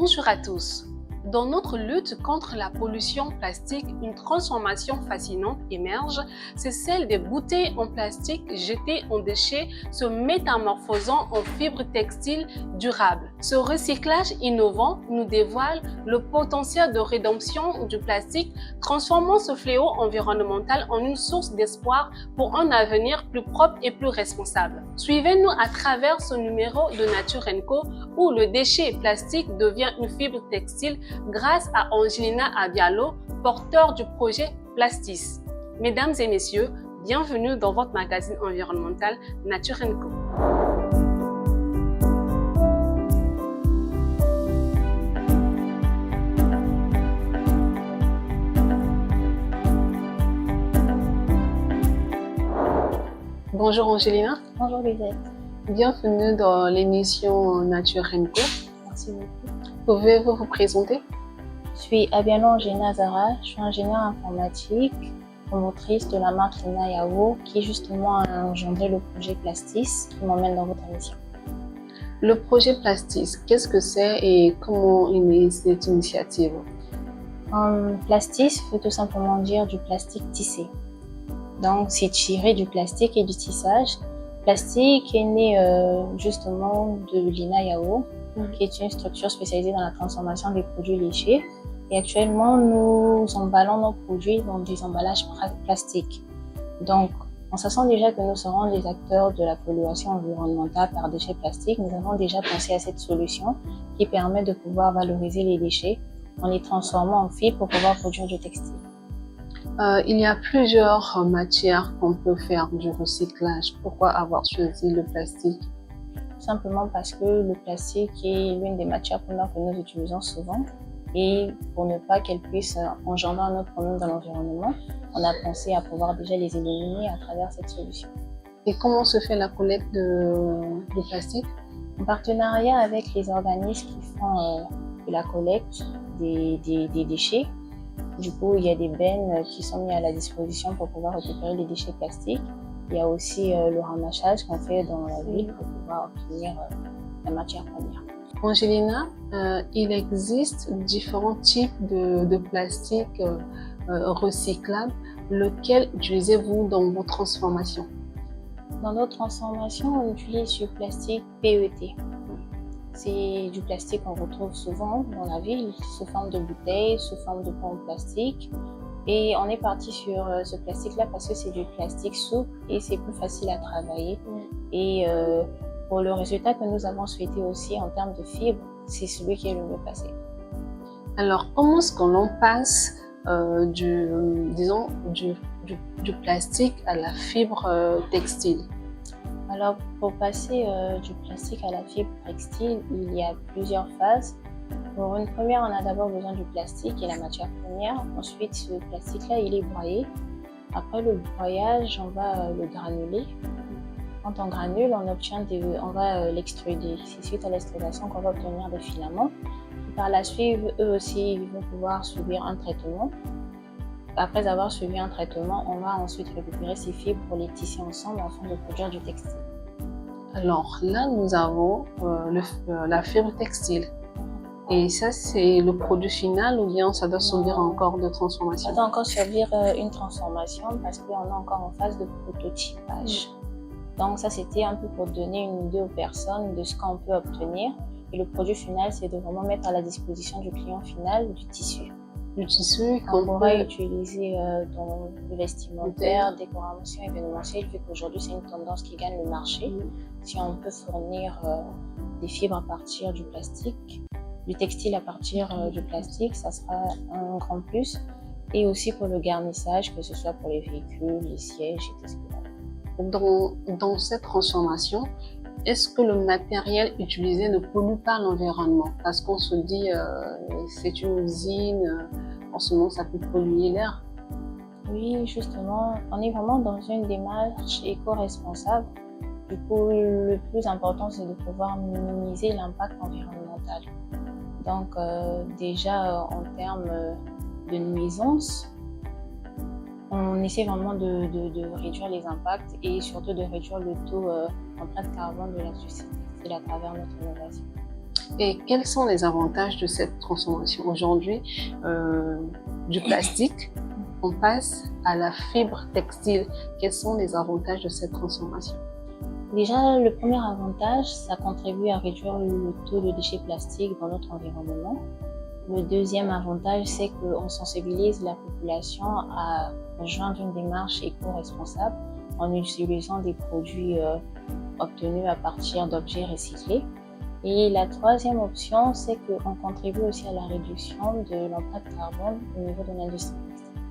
Bonjour à tous. Dans notre lutte contre la pollution plastique, une transformation fascinante émerge, c'est celle des bouteilles en plastique jetées en déchets se métamorphosant en fibres textiles durables. Ce recyclage innovant nous dévoile le potentiel de rédemption du plastique, transformant ce fléau environnemental en une source d'espoir pour un avenir plus propre et plus responsable. Suivez-nous à travers ce numéro de Nature & Co où le déchet plastique devient une fibre textile grâce à Angelina Abialo, porteur du projet Plastis. Mesdames et messieurs, bienvenue dans votre magazine environnemental Nature & Co. Bonjour Angelina. Bonjour Lisette. Bienvenue dans l'émission Nature & Co. Merci beaucoup. Pouvez-vous vous présenter? Je suis Abiano Angelina Zara, je suis ingénieure informatique, promotrice de la marque Lina Yao qui justement a engendré le projet Plastis qui m'emmène dans votre émission. Le projet Plastis, qu'est-ce que c'est et comment est née cette initiative? Plastis veut tout simplement dire du plastique tissé. Donc c'est tiré du plastique et du tissage. Plastique est né justement de Lina Yao, qui est une structure spécialisée dans la transformation des produits léchés. Et actuellement, nous emballons nos produits dans des emballages plastiques. Donc, en sachant déjà que nous serons des acteurs de la pollution environnementale par déchets plastiques, nous avons déjà pensé à cette solution qui permet de pouvoir valoriser les déchets en les transformant en fibres pour pouvoir produire du textile. Il y a plusieurs matières qu'on peut faire du recyclage. Pourquoi avoir choisi le plastique? Simplement parce que le plastique est l'une des matières premières que nous utilisons souvent et pour ne pas qu'elle puisse engendrer un autre problème dans l'environnement, on a pensé à pouvoir déjà les éliminer à travers cette solution. Et comment se fait la collecte de plastique? En partenariat avec les organismes qui font de la collecte des déchets. Du coup, il y a des bennes qui sont mises à la disposition pour pouvoir récupérer les déchets plastiques. Il y a aussi le ramassage qu'on fait dans la ville pour pouvoir obtenir la matière première. Angelina, il existe différents types de plastique recyclables. Lequel utilisez-vous dans vos transformations? Dans nos transformations, on utilise du plastique PET. C'est du plastique qu'on retrouve souvent dans la ville, sous forme de bouteilles, sous forme de pots en plastique. Et on est parti sur ce plastique-là parce que c'est du plastique souple et c'est plus facile à travailler. Et pour le résultat que nous avons souhaité aussi en termes de fibres, c'est celui qui est le mieux passé. Alors, comment est-ce qu'on passe du plastique à la fibre textile? Alors, pour passer du plastique à la fibre textile, il y a plusieurs phases. Pour une première, on a d'abord besoin du plastique et la matière première. Ensuite, ce plastique-là, il est broyé. Après le broyage, on va le granuler. Quand on granule, on va l'extruder. C'est suite à l'extrudation qu'on va obtenir des filaments. Et par la suite, eux aussi, ils vont pouvoir subir un traitement. Après avoir suivi un traitement, on va ensuite récupérer ces fibres pour les tisser ensemble afin de produire du textile. Alors là, nous avons la fibre textile. Et ça, c'est le produit final ou bien ça doit servir encore de transformation? Ça doit encore servir une transformation parce qu'on est encore en phase de prototypage. Donc ça, c'était un peu pour donner une idée aux personnes de ce qu'on peut obtenir. Et le produit final, c'est de vraiment mettre à la disposition du client final du tissu. Du tissu qu'on pourra utiliser dans le vestimentaire, décoration événementielle, vu qu'aujourd'hui, c'est une tendance qui gagne le marché. Si on peut fournir des fibres à partir du plastique, du textile à partir du plastique, ça sera un grand plus. Et aussi pour le garnissage, que ce soit pour les véhicules, les sièges et tout ce qui va. Dans cette transformation, est-ce que le matériel utilisé ne pollue pas l'environnement? Parce qu'on se dit c'est une usine, forcément ça peut polluer l'air. Oui, justement, on est vraiment dans une démarche éco-responsable. Du coup, le plus important, c'est de pouvoir minimiser l'impact environnemental. Donc déjà en termes de nuisances, on essaie vraiment de réduire les impacts et surtout de réduire le taux d'empreinte carbone de la société à travers notre innovation. Et quels sont les avantages de cette transformation? Aujourd'hui, du plastique, on passe à la fibre textile. Quels sont les avantages de cette transformation? Déjà, le premier avantage, ça contribue à réduire le taux de déchets plastiques dans notre environnement. Le deuxième avantage, c'est qu'on sensibilise la population à rejoindre une démarche éco-responsable en utilisant des produits obtenus à partir d'objets recyclés. Et la troisième option, c'est qu'on contribue aussi à la réduction de l'empreinte carbone au niveau de l'industrie.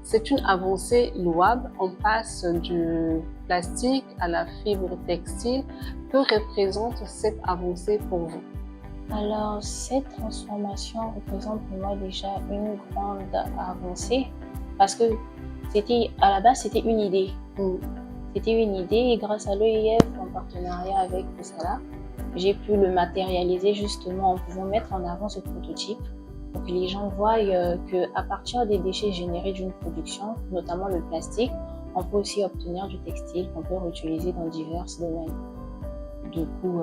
C'est une avancée louable. On passe du plastique à la fibre textile. Que représente cette avancée pour vous? Alors, cette transformation représente pour moi déjà une grande avancée parce que à la base, c'était une idée. C'était une idée et grâce à l'EIF, en partenariat avec Kosala, j'ai pu le matérialiser justement en pouvant mettre en avant ce prototype pour que les gens voient qu'à partir des déchets générés d'une production, notamment le plastique, on peut aussi obtenir du textile qu'on peut réutiliser dans divers domaines. Du coup,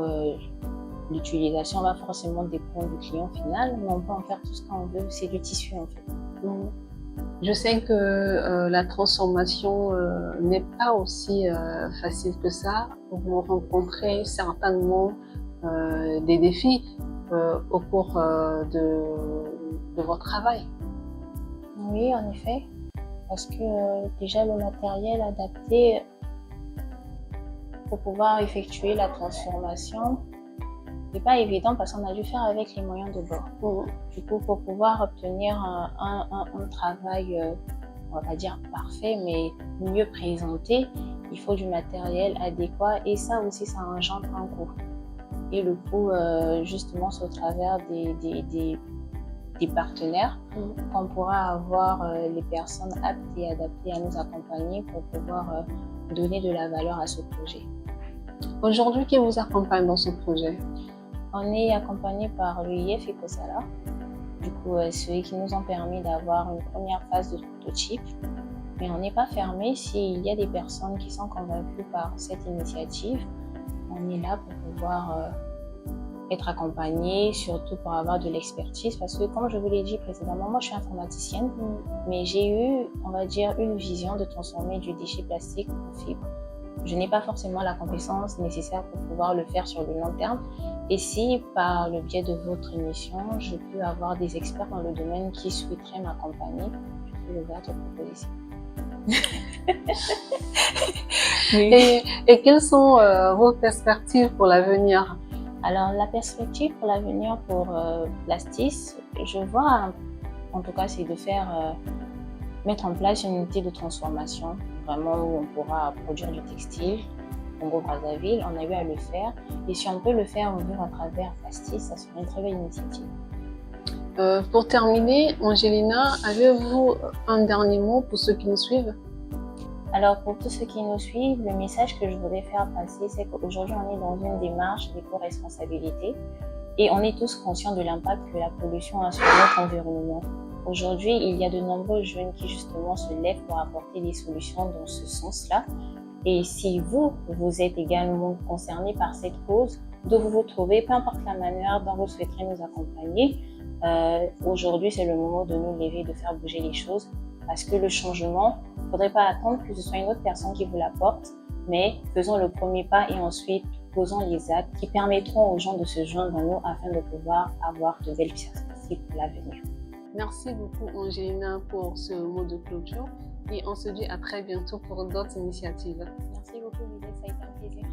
l'utilisation va forcément dépendre du client final, mais on peut en faire tout ce qu'on veut, c'est du tissu en fait. Je sais que la transformation n'est pas aussi facile que ça. Vous rencontrez certainement des défis au cours de votre travail. Oui, en effet, parce que déjà le matériel adapté pour pouvoir effectuer la transformation, c'est pas évident parce qu'on a dû faire avec les moyens de bord. Du coup, pour pouvoir obtenir un travail, on va pas dire parfait, mais mieux présenté, il faut du matériel adéquat et ça aussi, ça engendre un coût. Et le coût, justement, c'est au travers des partenaires qu'on pourra avoir les personnes aptes et adaptées à nous accompagner pour pouvoir donner de la valeur à ce projet. Aujourd'hui, qui vous accompagne dans ce projet? On est accompagné par l'EIF et Kosala. Du coup, ceux qui nous ont permis d'avoir une première phase de prototype. Mais on n'est pas fermé s'il y a des personnes qui sont convaincues par cette initiative. On est là pour pouvoir être accompagné, surtout pour avoir de l'expertise. Parce que comme je vous l'ai dit précédemment, moi je suis informaticienne, mais j'ai eu, on va dire, une vision de transformer du déchet plastique en fibre. Je n'ai pas forcément la compétence nécessaire pour pouvoir le faire sur le long terme. Et si, par le biais de votre émission, je peux avoir des experts dans le domaine qui souhaiteraient m'accompagner, je suis ouverte aux propositions. Et quelles sont vos perspectives pour l'avenir? Alors, la perspective pour l'avenir pour Plastis, je vois, en tout cas, c'est de mettre en place une unité de transformation, vraiment où on pourra produire du textile. Congo-Brazzaville, on a eu à le faire. Et si on peut le faire à travers Plastis, ça serait une très belle initiative. Pour terminer, Angelina, avez-vous un dernier mot pour ceux qui nous suivent? Alors, pour tous ceux qui nous suivent, le message que je voudrais faire passer, c'est qu'aujourd'hui, on est dans une démarche d'éco-responsabilité et on est tous conscients de l'impact que la pollution a sur notre environnement. Aujourd'hui, il y a de nombreux jeunes qui justement se lèvent pour apporter des solutions dans ce sens-là. Et si vous êtes également concerné par cette cause, de vous retrouver, peu importe la manière dont vous souhaiterez nous accompagner, aujourd'hui, c'est le moment de nous lever, de faire bouger les choses. Parce que le changement, il ne faudrait pas attendre que ce soit une autre personne qui vous l'apporte, mais faisons le premier pas et ensuite posons les actes qui permettront aux gens de se joindre à nous afin de pouvoir avoir de belles perspectives pour l'avenir. Merci beaucoup Angelina pour ce mot de clôture et on se dit à très bientôt pour d'autres initiatives. Merci beaucoup Lisette, ça a été un plaisir.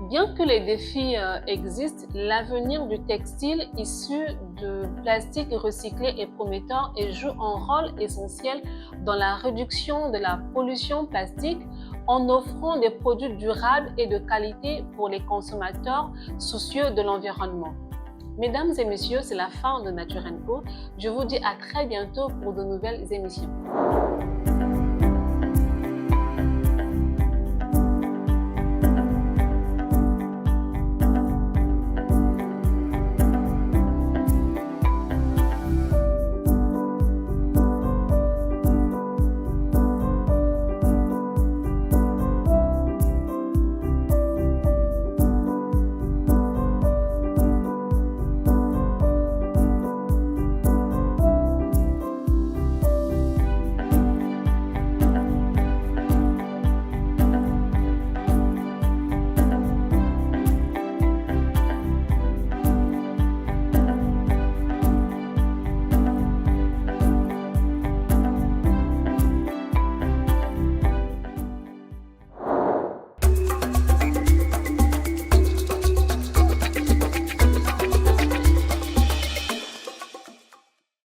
Bien que les défis existent, l'avenir du textile issu de plastique recyclé est prometteur et joue un rôle essentiel dans la réduction de la pollution plastique en offrant des produits durables et de qualité pour les consommateurs soucieux de l'environnement. Mesdames et messieurs, c'est la fin de Nature & Co. Je vous dis à très bientôt pour de nouvelles émissions.